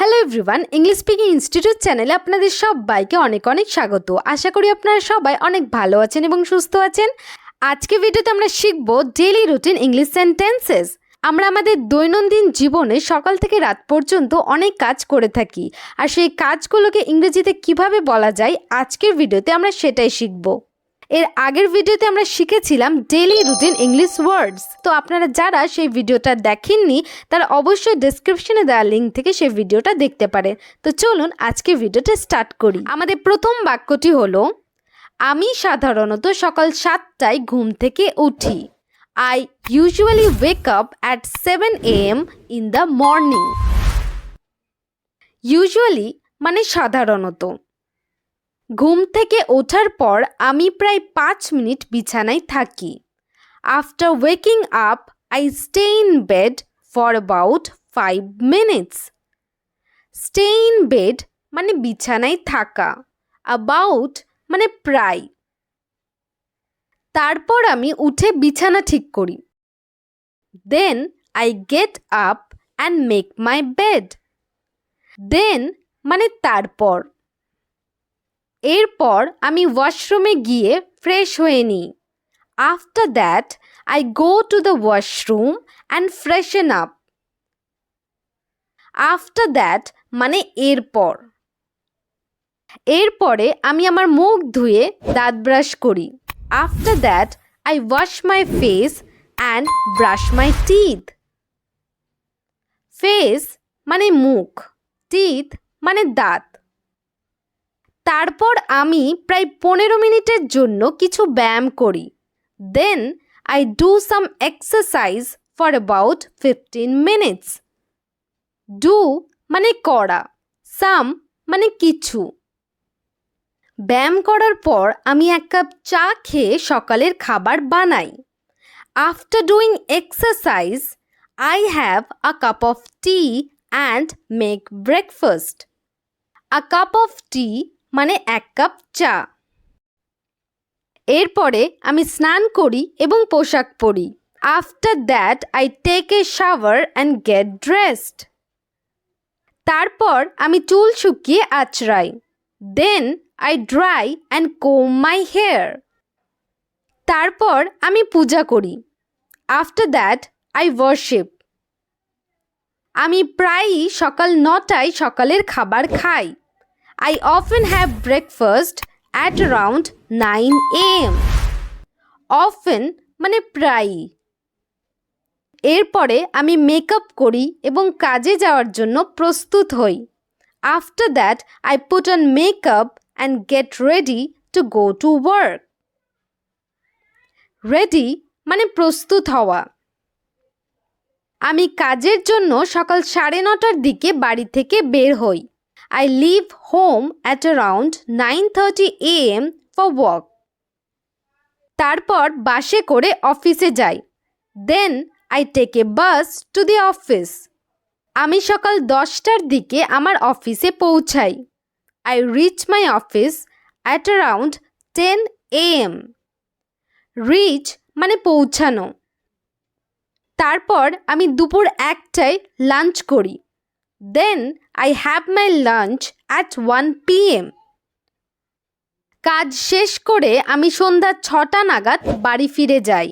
Hello everyone, English speaking institute চ্যানেলে আপনাদের সবাইকে অনেক অনেক স্বাগত। আশা করি আপনারা সবাই অনেক ভালো আছেন এবং সুস্থ আছেন। আজকে ভিডিওতে আমরা শিখব ডেইলি রুটিন ইংলিশ সেন্টেন্সেস। আমরা আমাদের দৈনন্দিন জীবনে সকাল থেকে রাত পর্যন্ত অনেক কাজ করে থাকি, আর সেই কাজগুলোকে ইংরেজিতে কিভাবে বলা যায় আজকের ভিডিওতে আমরা সেটাই শিখব। এর আগের ভিডিওতে আমরা শিখেছিলাম ডেইলি রুটিন ইংলিশ ওয়ার্ডস। তো আপনারা যারা সেই ভিডিওটা দেখেননি তারা অবশ্যই ডেসক্রিপশনে দেওয়া লিঙ্ক থেকে সেই ভিডিওটা দেখতে পারেন। তো চলুন আজকে ভিডিওটা স্টার্ট করি। আমাদের প্রথম বাক্যটি হলো, আমি সাধারণত সকাল 7টায় ঘুম থেকে উঠি। I usually wake up at 7 AM in the morning. Usually মানে সাধারণত। ঘুম থেকে ওঠার পর আমি প্রায় 5 মিনিট বিছানায় থাকি। After waking up, I stay in bed for about 5 minutes. Stay in bed মানে বিছানায় থাকা। About মানে প্রায়। তারপর আমি উঠে বিছানা ঠিক করি। Then I get up and make my bed. Then মানে তারপর। এরপর আমি ওয়াশরুমে গিয়ে ফ্রেশ হয়ে নিই। After that, I go to the washroom and freshen up. After that মানে এরপর। এরপরে আমি আমার মুখ ধুয়ে দাঁত ব্রাশ করি। After that, I wash my face and brush my teeth. Face মানে মুখ, teeth মানে দাঁত। তারপর আমি প্রায় 15 মিনিটের জন্য কিছু ব্যায়াম করি। Then I do some exercise for about 15 minutes. Do মানে করা, some মানে কিছু। ব্যায়াম করার পর আমি 1 কাপ চা খেয়ে সকালের খাবার বানাই। After doing exercise, I have a cup of tea and make breakfast. A cup of tea মানে 1 কাপ চা। এরপরে আমি স্নান করি এবং পোশাক পরি। After that, I take a shower and get dressed. তারপর আমি চুল শুকিয়ে আঁচড়াই। Then I dry and comb my hair. তারপর আমি পূজা করি। After that, I worship. আমি প্রায়ই সকাল 9টায় সকালের খাবার খাই। I often have breakfast at around 9 AM. Often মানে প্রায়ই। এরপরে আমি মেকআপ করি এবং কাজে যাওয়ার জন্য প্রস্তুত হই। After that, I put on makeup and get ready to go to work. Ready মানে প্রস্তুত হওয়া। আমি কাজের জন্য সকাল 9:30টার দিকে বাড়ি থেকে বের হই। I leave home at around 9:30 AM for work. তারপর বাসে করে অফিসে যাই। Then I take a bus to the office. আমি সকাল 10টার দিকে আমার অফিসে পৌঁছাই। I reach my office at around 10 AM. Reach মানে পৌঁছানো। তারপর আমি দুপুর 1টায় লাঞ্চ করি। Then I have my lunch at 1 PM. কাজ শেষ করে আমি সন্ধ্যা 6টা নাগাদ বাড়ি ফিরে যাই।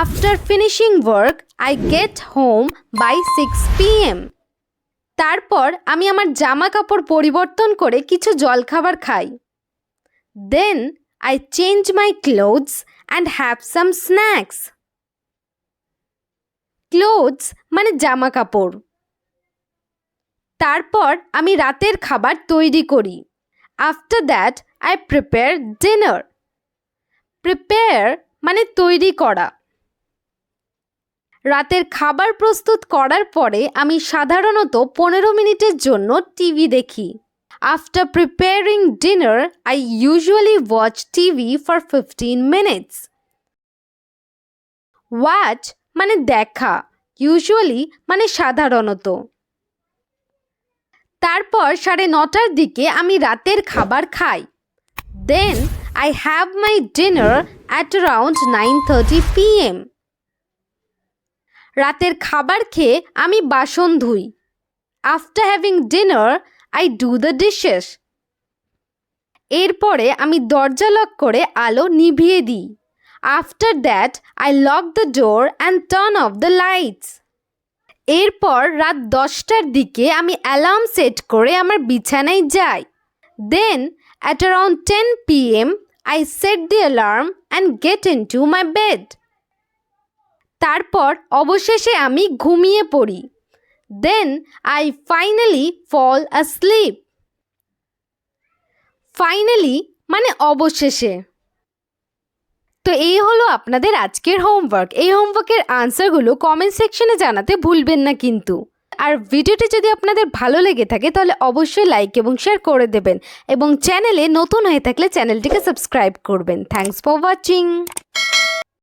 After finishing work, I get home by 6 PM. তারপর আমি আমার জামা কাপড় পরিবর্তন করে কিছু জলখাবার খাই। Then I change my clothes and have some snacks. Clothes মানে জামা কাপড়। তারপর আমি রাতের খাবার তৈরি করি। After that, I prepare dinner. Prepare মানে তৈরি করা। রাতের খাবার প্রস্তুত করার পরে আমি সাধারণত 15 মিনিটের জন্য টিভি দেখি। After preparing dinner, I usually watch TV for 15 minutes. Watch মানে দেখা, usually মানে সাধারণত। তারপর 9:30টার দিকে আমি রাতের খাবার খাই। Then I have my dinner at around 9:30 PM. রাতের খাবার খেয়ে আমি বাসন ধুই। After having dinner, I do the dishes. এরপরে আমি দরজা লক করে আলো নিভিয়ে দিই। After that, I lock the door and turn off the lights. এরপর রাত 10টার দিকে আমি অ্যালার্ম সেট করে আমার বিছানায় যাই। Then, at around 10 p.m., I set the alarm and get into my bed. তারপর অবশেষে আমি ঘুমিয়ে পড়ি। Then, I finally fall asleep. Finally মানে অবশেষে। তো এই হলো আপনাদের আজকের হোমওয়ার্ক। এই হোমওয়ার্কের আনসারগুলো কমেন্ট সেকশনে জানাতে ভুলবেন না কিন্তু। আর ভিডিওটি যদি আপনাদের ভালো লেগে থাকে তাহলে অবশ্যই লাইক এবং শেয়ার করে দেবেন এবং চ্যানেলে নতুন হয়ে থাকলে চ্যানেলটিকে সাবস্ক্রাইব করবেন। Thanks for watching.